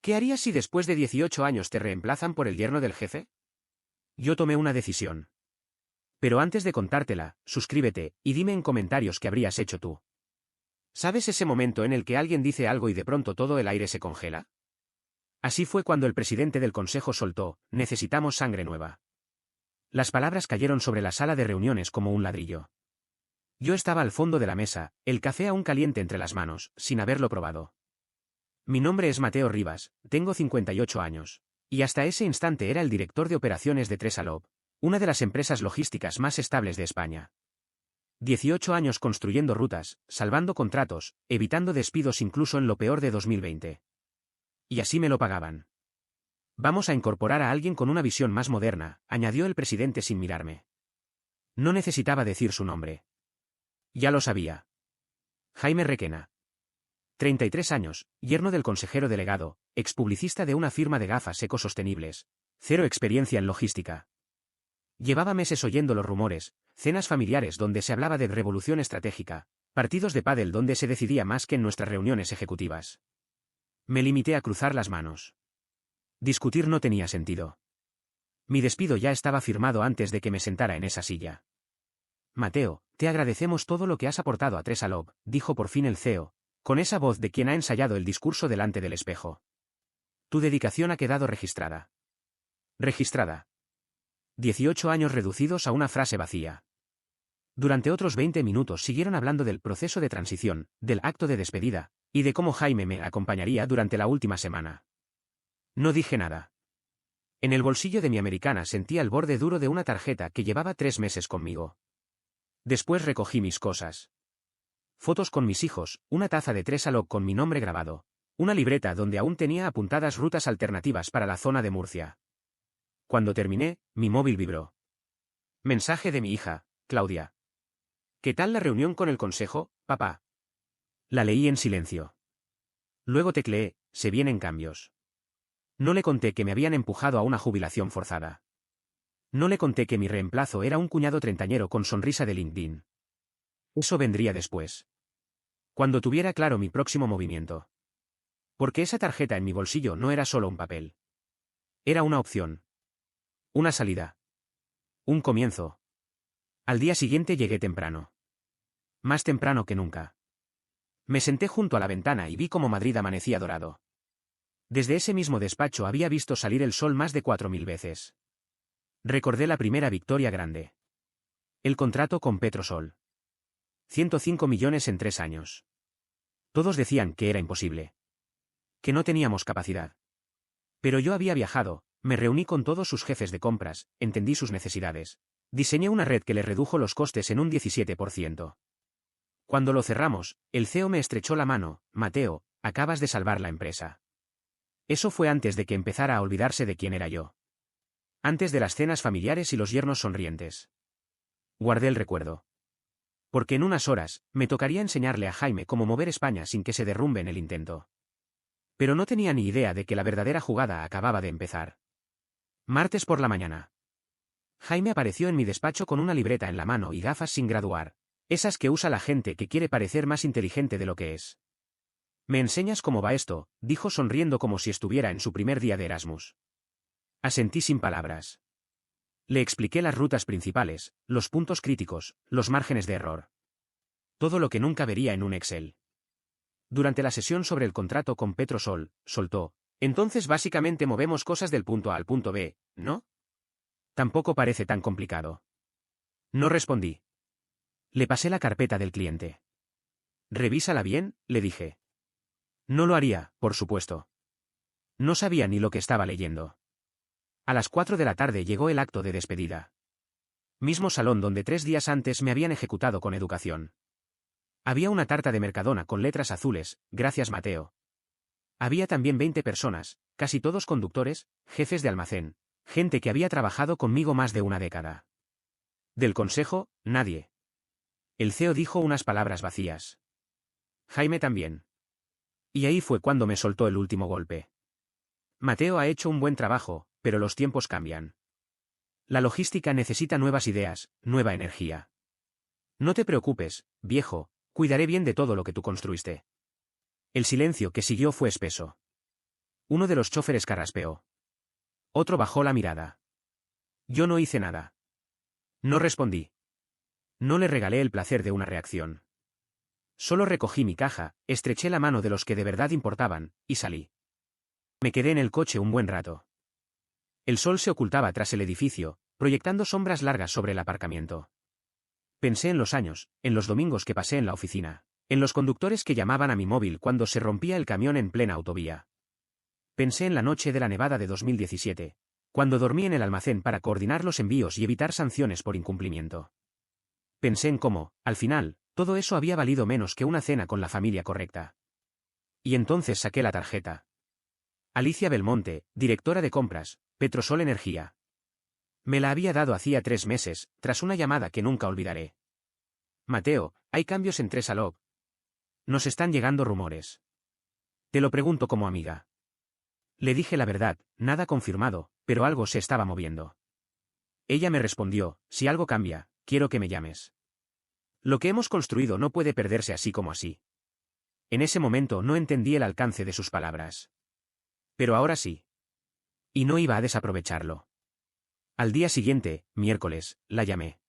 ¿Qué harías si después de 18 años te reemplazan por el yerno del jefe? Yo tomé una decisión. Pero antes de contártela, suscríbete y dime en comentarios qué habrías hecho tú. ¿Sabes ese momento en el que alguien dice algo y de pronto todo el aire se congela? Así fue cuando el presidente del consejo soltó: necesitamos sangre nueva. Las palabras cayeron sobre la sala de reuniones como un ladrillo. Yo estaba al fondo de la mesa, el café aún caliente entre las manos, sin haberlo probado. Mi nombre es Mateo Rivas, tengo 58 años. Y hasta ese instante era el director de operaciones de Tresalop, una de las empresas logísticas más estables de España. 18 años construyendo rutas, salvando contratos, evitando despidos incluso en lo peor de 2020. Y así me lo pagaban. Vamos a incorporar a alguien con una visión más moderna, añadió el presidente sin mirarme. No necesitaba decir su nombre. Ya lo sabía. Jaime Requena. 33 años, yerno del consejero delegado, expublicista de una firma de gafas ecosostenibles. Cero experiencia en logística. Llevaba meses oyendo los rumores, cenas familiares donde se hablaba de revolución estratégica, partidos de pádel donde se decidía más que en nuestras reuniones ejecutivas. Me limité a cruzar las manos. Discutir no tenía sentido. Mi despido ya estaba firmado antes de que me sentara en esa silla. Mateo, te agradecemos todo lo que has aportado a Tresalop, dijo por fin el CEO, con esa voz de quien ha ensayado el discurso delante del espejo. Tu dedicación ha quedado registrada. Registrada. 18 años reducidos a una frase vacía. Durante otros 20 minutos siguieron hablando del proceso de transición, del acto de despedida, y de cómo Jaime me acompañaría durante la última semana. No dije nada. En el bolsillo de mi americana sentía el borde duro de una tarjeta que llevaba 3 meses conmigo. Después recogí mis cosas. Fotos con mis hijos, una taza de Tresalop con mi nombre grabado, una libreta donde aún tenía apuntadas rutas alternativas para la zona de Murcia. Cuando terminé, mi móvil vibró. Mensaje de mi hija, Claudia. ¿Qué tal la reunión con el consejo, papá? La leí en silencio. Luego tecleé: se vienen cambios. No le conté que me habían empujado a una jubilación forzada. No le conté que mi reemplazo era un cuñado treintañero con sonrisa de LinkedIn. Eso vendría después. Cuando tuviera claro mi próximo movimiento. Porque esa tarjeta en mi bolsillo no era solo un papel. Era una opción. Una salida. Un comienzo. Al día siguiente llegué temprano. Más temprano que nunca. Me senté junto a la ventana y vi cómo Madrid amanecía dorado. Desde ese mismo despacho había visto salir el sol más de 4000 veces. Recordé la primera victoria grande. El contrato con Petrosol. 105 millones en 3 años. Todos decían que era imposible. Que no teníamos capacidad. Pero yo había viajado, me reuní con todos sus jefes de compras, entendí sus necesidades. Diseñé una red que le redujo los costes en un 17%. Cuando lo cerramos, el CEO me estrechó la mano: Mateo, acabas de salvar la empresa. Eso fue antes de que empezara a olvidarse de quién era yo. Antes de las cenas familiares y los yernos sonrientes. Guardé el recuerdo. Porque en unas horas, me tocaría enseñarle a Jaime cómo mover España sin que se derrumbe en el intento. Pero no tenía ni idea de que la verdadera jugada acababa de empezar. Martes por la mañana. Jaime apareció en mi despacho con una libreta en la mano y gafas sin graduar. Esas que usa la gente que quiere parecer más inteligente de lo que es. ¿Me enseñas cómo va esto?, dijo sonriendo como si estuviera en su primer día de Erasmus. Asentí sin palabras. Le expliqué las rutas principales, los puntos críticos, los márgenes de error. Todo lo que nunca vería en un Excel. Durante la sesión sobre el contrato con Petrosol, soltó: entonces básicamente movemos cosas del punto A al punto B, ¿no? Tampoco parece tan complicado. No respondí. Le pasé la carpeta del cliente. Revísala bien, le dije. No lo haría, por supuesto. No sabía ni lo que estaba leyendo. A las 4 de la tarde llegó el acto de despedida. Mismo salón donde 3 días antes me habían ejecutado con educación. Había una tarta de Mercadona con letras azules: gracias Mateo. Había también 20 personas, casi todos conductores, jefes de almacén, gente que había trabajado conmigo más de una década. Del consejo, nadie. El CEO dijo unas palabras vacías. Jaime también. Y ahí fue cuando me soltó el último golpe. Mateo ha hecho un buen trabajo, pero los tiempos cambian. La logística necesita nuevas ideas, nueva energía. No te preocupes, viejo, cuidaré bien de todo lo que tú construiste. El silencio que siguió fue espeso. Uno de los choferes carraspeó. Otro bajó la mirada. Yo no hice nada. No respondí. No le regalé el placer de una reacción. Solo recogí mi caja, estreché la mano de los que de verdad importaban, y salí. Me quedé en el coche un buen rato. El sol se ocultaba tras el edificio, proyectando sombras largas sobre el aparcamiento. Pensé en los años, en los domingos que pasé en la oficina, en los conductores que llamaban a mi móvil cuando se rompía el camión en plena autovía. Pensé en la noche de la nevada de 2017, cuando dormí en el almacén para coordinar los envíos y evitar sanciones por incumplimiento. Pensé en cómo, al final, todo eso había valido menos que una cena con la familia correcta. Y entonces saqué la tarjeta. Alicia Belmonte, directora de compras, Petrosol Energía. Me la había dado hacía 3 meses, tras una llamada que nunca olvidaré. Mateo, hay cambios en Tresalog. Nos están llegando rumores. Te lo pregunto como amiga. Le dije la verdad, nada confirmado, pero algo se estaba moviendo. Ella me respondió, si algo cambia, quiero que me llames. Lo que hemos construido no puede perderse así como así. En ese momento no entendí el alcance de sus palabras. Pero ahora sí. Y no iba a desaprovecharlo. Al día siguiente, miércoles, la llamé.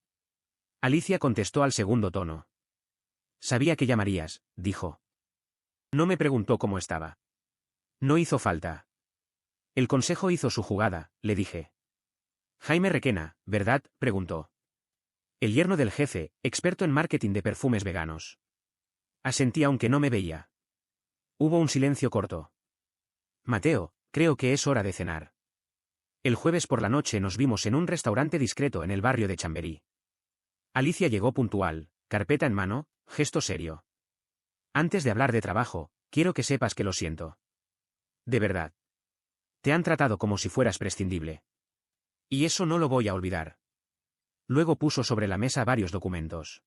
Alicia contestó al segundo tono. Sabía que llamarías, dijo. No me preguntó cómo estaba. No hizo falta. El consejo hizo su jugada, le dije. Jaime Requena, ¿verdad?, preguntó. El yerno del jefe, experto en marketing de perfumes veganos. Asentí aunque no me veía. Hubo un silencio corto. Mateo, creo que es hora de cenar. El jueves por la noche nos vimos en un restaurante discreto en el barrio de Chamberí. Alicia llegó puntual, carpeta en mano, gesto serio. Antes de hablar de trabajo, quiero que sepas que lo siento. De verdad. Te han tratado como si fueras prescindible. Y eso no lo voy a olvidar. Luego puso sobre la mesa varios documentos.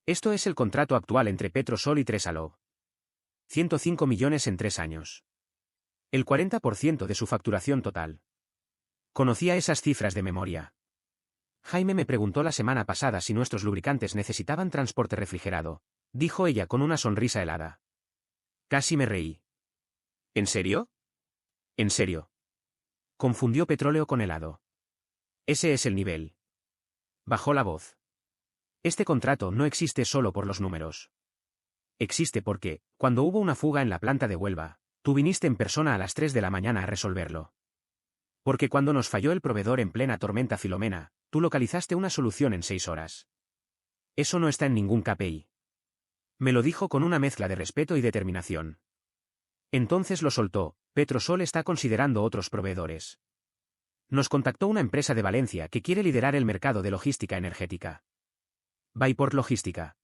Esto es el contrato actual entre Petrosol y Tresalog. 105 millones en 3 años. El 40% de su facturación total. Conocía esas cifras de memoria. Jaime me preguntó la semana pasada si nuestros lubricantes necesitaban transporte refrigerado, dijo ella con una sonrisa helada. Casi me reí. ¿En serio? En serio. Confundió petróleo con helado. Ese es el nivel. Bajó la voz. Este contrato no existe solo por los números. Existe porque, cuando hubo una fuga en la planta de Huelva, tú viniste en persona a las 3 de la mañana a resolverlo. Porque cuando nos falló el proveedor en plena tormenta Filomena, tú localizaste una solución en 6 horas. Eso no está en ningún KPI. Me lo dijo con una mezcla de respeto y determinación. Entonces lo soltó, Petrosol está considerando otros proveedores. Nos contactó una empresa de Valencia que quiere liderar el mercado de logística energética. Vaiport Logística.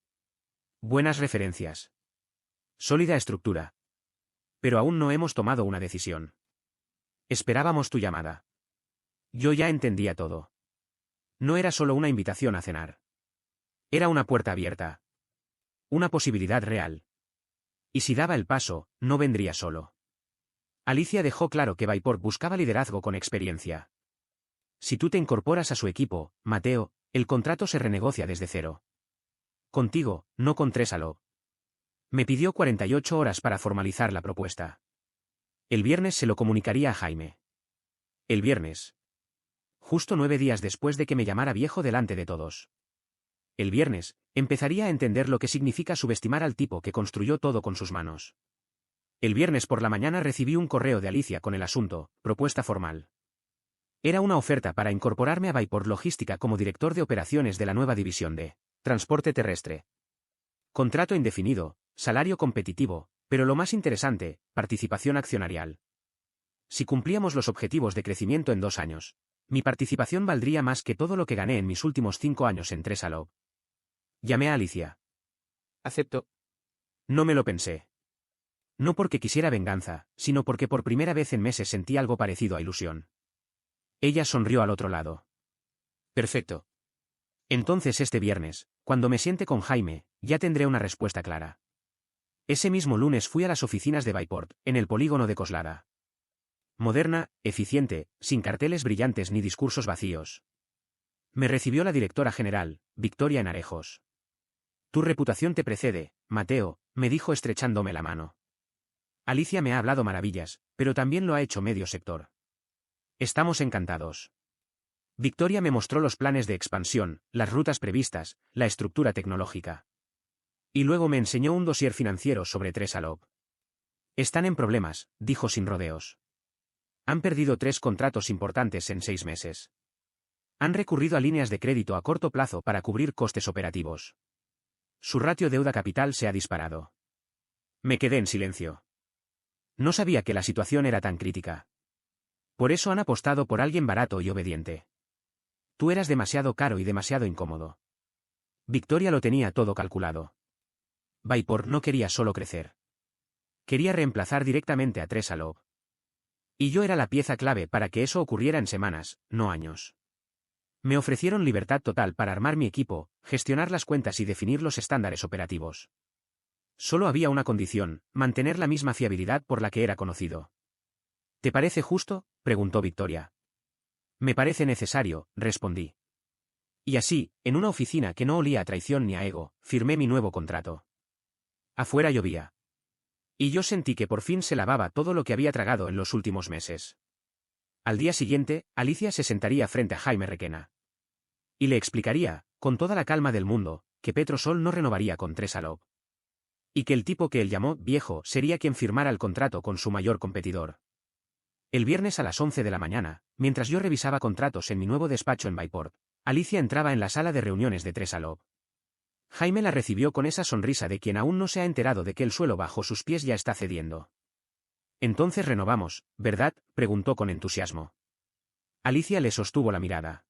Buenas referencias. Sólida estructura. Pero aún no hemos tomado una decisión. Esperábamos tu llamada. Yo ya entendía todo. No era solo una invitación a cenar. Era una puerta abierta. Una posibilidad real. Y si daba el paso, no vendría solo. Alicia dejó claro que Vaiport buscaba liderazgo con experiencia. Si tú te incorporas a su equipo, Mateo, el contrato se renegocia desde cero. Contigo, no con Tresalog. Me pidió 48 horas para formalizar la propuesta. El viernes se lo comunicaría a Jaime. El viernes. Justo 9 días después de que me llamara viejo delante de todos. El viernes, empezaría a entender lo que significa subestimar al tipo que construyó todo con sus manos. El viernes por la mañana recibí un correo de Alicia con el asunto, propuesta formal. Era una oferta para incorporarme a Vaiport Logística como director de operaciones de la nueva división de transporte terrestre. Contrato indefinido, salario competitivo, pero lo más interesante, participación accionarial. Si cumplíamos los objetivos de crecimiento en 2 años, mi participación valdría más que todo lo que gané en mis últimos 5 años en Tresalog. Llamé a Alicia. Acepto. No me lo pensé. No porque quisiera venganza, sino porque por primera vez en meses sentí algo parecido a ilusión. Ella sonrió al otro lado. Perfecto. Entonces este viernes, cuando me siente con Jaime, ya tendré una respuesta clara. Ese mismo lunes fui a las oficinas de Vaiport, en el polígono de Coslada. Moderna, eficiente, sin carteles brillantes ni discursos vacíos. Me recibió la directora general, Victoria Enarejos. Tu reputación te precede, Mateo, me dijo estrechándome la mano. Alicia me ha hablado maravillas, pero también lo ha hecho medio sector. Estamos encantados. Victoria me mostró los planes de expansión, las rutas previstas, la estructura tecnológica. Y luego me enseñó un dossier financiero sobre Tresalog. Están en problemas, dijo sin rodeos. Han perdido 3 contratos importantes en 6 meses. Han recurrido a líneas de crédito a corto plazo para cubrir costes operativos. Su ratio deuda-capital se ha disparado. Me quedé en silencio. No sabía que la situación era tan crítica. Por eso han apostado por alguien barato y obediente. Tú eras demasiado caro y demasiado incómodo. Victoria lo tenía todo calculado. Vapor no quería solo crecer. Quería reemplazar directamente a Tresalog. Y yo era la pieza clave para que eso ocurriera en semanas, no años. Me ofrecieron libertad total para armar mi equipo, gestionar las cuentas y definir los estándares operativos. Solo había una condición, mantener la misma fiabilidad por la que era conocido. ¿Te parece justo?, preguntó Victoria. Me parece necesario, respondí. Y así, en una oficina que no olía a traición ni a ego, firmé mi nuevo contrato. Afuera llovía. Y yo sentí que por fin se lavaba todo lo que había tragado en los últimos meses. Al día siguiente, Alicia se sentaría frente a Jaime Requena. Y le explicaría, con toda la calma del mundo, que Petrosol no renovaría con Tresalog. Y que el tipo que él llamó viejo sería quien firmara el contrato con su mayor competidor. El viernes a las 11 de la mañana, mientras yo revisaba contratos en mi nuevo despacho en Bayport, Alicia entraba en la sala de reuniones de Tresalog. Jaime la recibió con esa sonrisa de quien aún no se ha enterado de que el suelo bajo sus pies ya está cediendo. Entonces renovamos, ¿verdad?, preguntó con entusiasmo. Alicia le sostuvo la mirada.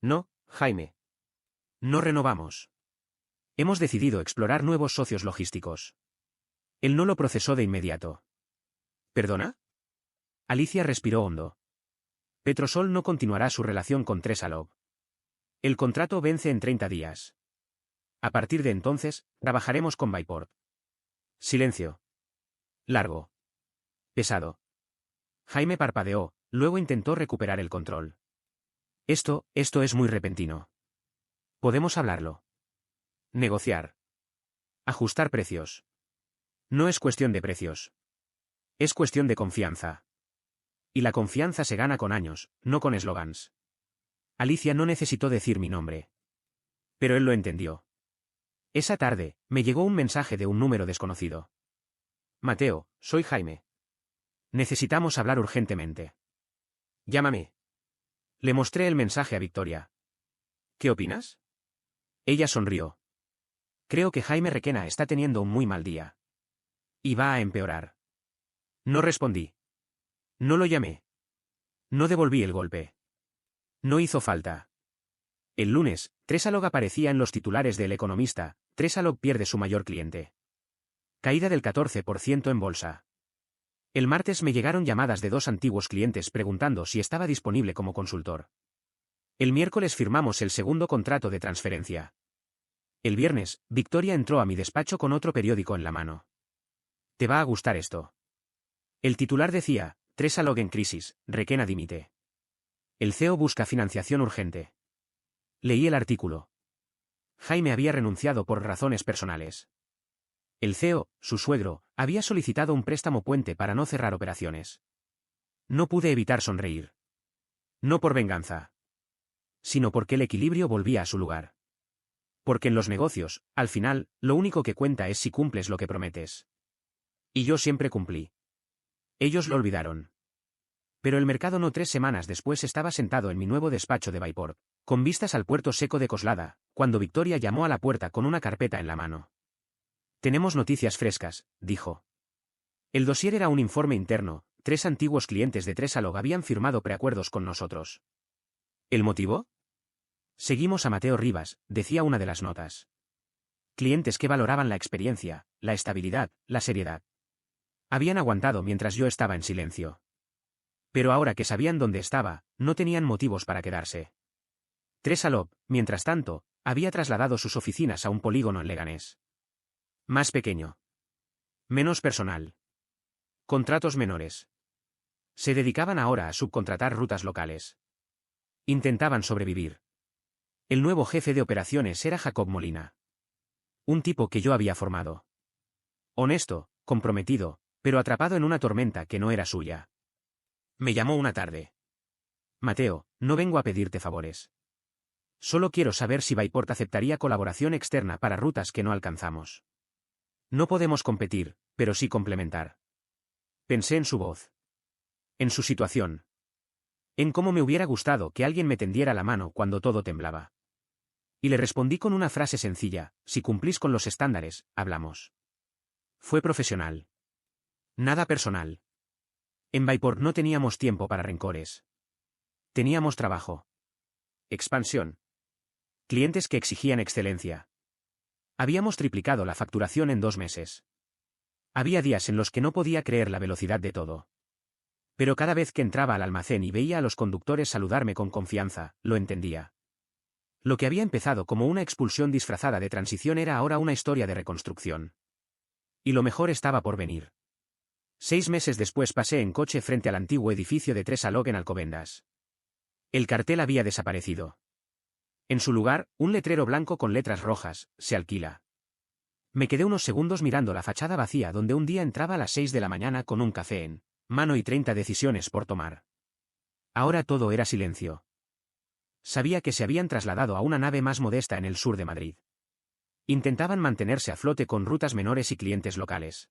No, Jaime. No renovamos. Hemos decidido explorar nuevos socios logísticos. Él no lo procesó de inmediato. ¿Perdona? Alicia respiró hondo. Petrosol no continuará su relación con Tresalog. El contrato vence en 30 días. A partir de entonces, trabajaremos con Bayport. Silencio. Largo. Pesado. Jaime parpadeó, luego intentó recuperar el control. Esto es muy repentino. Podemos hablarlo. Negociar. Ajustar precios. No es cuestión de precios. Es cuestión de confianza. Y la confianza se gana con años, no con eslogans. Alicia no necesitó decir mi nombre. Pero él lo entendió. Esa tarde, me llegó un mensaje de un número desconocido. Mateo, soy Jaime. Necesitamos hablar urgentemente. Llámame. Le mostré el mensaje a Victoria. ¿Qué opinas? Ella sonrió. Creo que Jaime Requena está teniendo un muy mal día. Y va a empeorar. No respondí. No lo llamé. No devolví el golpe. No hizo falta. El lunes, Tresalog aparecía en los titulares de El Economista. Tresalog pierde su mayor cliente. Caída del 14% en bolsa. El martes me llegaron llamadas de 2 antiguos clientes preguntando si estaba disponible como consultor. El miércoles firmamos el segundo contrato de transferencia. El viernes, Victoria entró a mi despacho con otro periódico en la mano. Te va a gustar esto. El titular decía, Tresalog en crisis, Requena dimite. El CEO busca financiación urgente. Leí el artículo. Jaime había renunciado por razones personales. El CEO, su suegro, había solicitado un préstamo puente para no cerrar operaciones. No pude evitar sonreír. No por venganza. Sino porque el equilibrio volvía a su lugar. Porque en los negocios, al final, lo único que cuenta es si cumples lo que prometes. Y yo siempre cumplí. Ellos lo olvidaron. Pero el mercado no 3 semanas después estaba sentado en mi nuevo despacho de Bayport, con vistas al puerto seco de Coslada, cuando Victoria llamó a la puerta con una carpeta en la mano. Tenemos noticias frescas, dijo. El dossier era un informe interno. 3 antiguos clientes de Tresalog habían firmado preacuerdos con nosotros. ¿El motivo? Seguimos a Mateo Rivas, decía una de las notas. Clientes que valoraban la experiencia, la estabilidad, la seriedad. Habían aguantado mientras yo estaba en silencio. Pero ahora que sabían dónde estaba, no tenían motivos para quedarse. Tresalog, mientras tanto, había trasladado sus oficinas a un polígono en Leganés. Más pequeño. Menos personal. Contratos menores. Se dedicaban ahora a subcontratar rutas locales. Intentaban sobrevivir. El nuevo jefe de operaciones era Jacob Molina. Un tipo que yo había formado. Honesto, comprometido, pero atrapado en una tormenta que no era suya. Me llamó una tarde. Mateo, no vengo a pedirte favores. Solo quiero saber si Bayport aceptaría colaboración externa para rutas que no alcanzamos. No podemos competir, pero sí complementar. Pensé en su voz. En su situación. En cómo me hubiera gustado que alguien me tendiera la mano cuando todo temblaba. Y le respondí con una frase sencilla: si cumplís con los estándares, hablamos. Fue profesional. Nada personal. En Bayport no teníamos tiempo para rencores. Teníamos trabajo. Expansión. Clientes que exigían excelencia. Habíamos triplicado la facturación en 2 meses. Había días en los que no podía creer la velocidad de todo. Pero cada vez que entraba al almacén y veía a los conductores saludarme con confianza, lo entendía. Lo que había empezado como una expulsión disfrazada de transición era ahora una historia de reconstrucción. Y lo mejor estaba por venir. 6 meses después pasé en coche frente al antiguo edificio de Tresalog en Alcobendas. El cartel había desaparecido. En su lugar, un letrero blanco con letras rojas: se alquila. Me quedé unos segundos mirando la fachada vacía donde un día entraba a las 6 de la mañana con un café en mano y 30 decisiones por tomar. Ahora todo era silencio. Sabía que se habían trasladado a una nave más modesta en el sur de Madrid. Intentaban mantenerse a flote con rutas menores y clientes locales.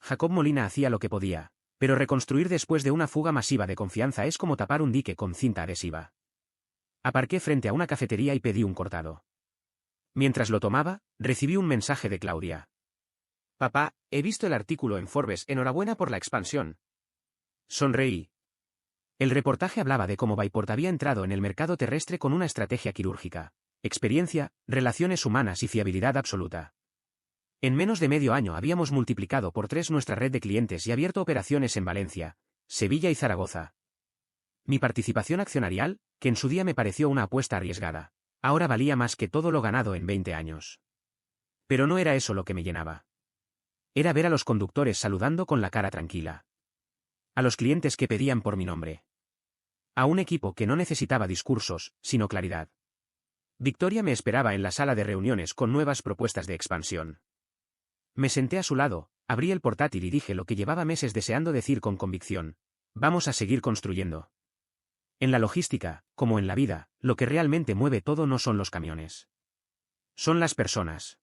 Jacob Molina hacía lo que podía, pero reconstruir después de una fuga masiva de confianza es como tapar un dique con cinta adhesiva. Aparqué frente a una cafetería y pedí un cortado. Mientras lo tomaba, recibí un mensaje de Claudia. Papá, he visto el artículo en Forbes, enhorabuena por la expansión. Sonreí. El reportaje hablaba de cómo Bayport había entrado en el mercado terrestre con una estrategia quirúrgica, experiencia, relaciones humanas y fiabilidad absoluta. En menos de medio año habíamos multiplicado por 3 nuestra red de clientes y abierto operaciones en Valencia, Sevilla y Zaragoza. Mi participación accionarial, que en su día me pareció una apuesta arriesgada, ahora valía más que todo lo ganado en 20 años. Pero no era eso lo que me llenaba. Era ver a los conductores saludando con la cara tranquila. A los clientes que pedían por mi nombre. A un equipo que no necesitaba discursos, sino claridad. Victoria me esperaba en la sala de reuniones con nuevas propuestas de expansión. Me senté a su lado, abrí el portátil y dije lo que llevaba meses deseando decir con convicción: vamos a seguir construyendo. En la logística, como en la vida, lo que realmente mueve todo no son los camiones. Son las personas.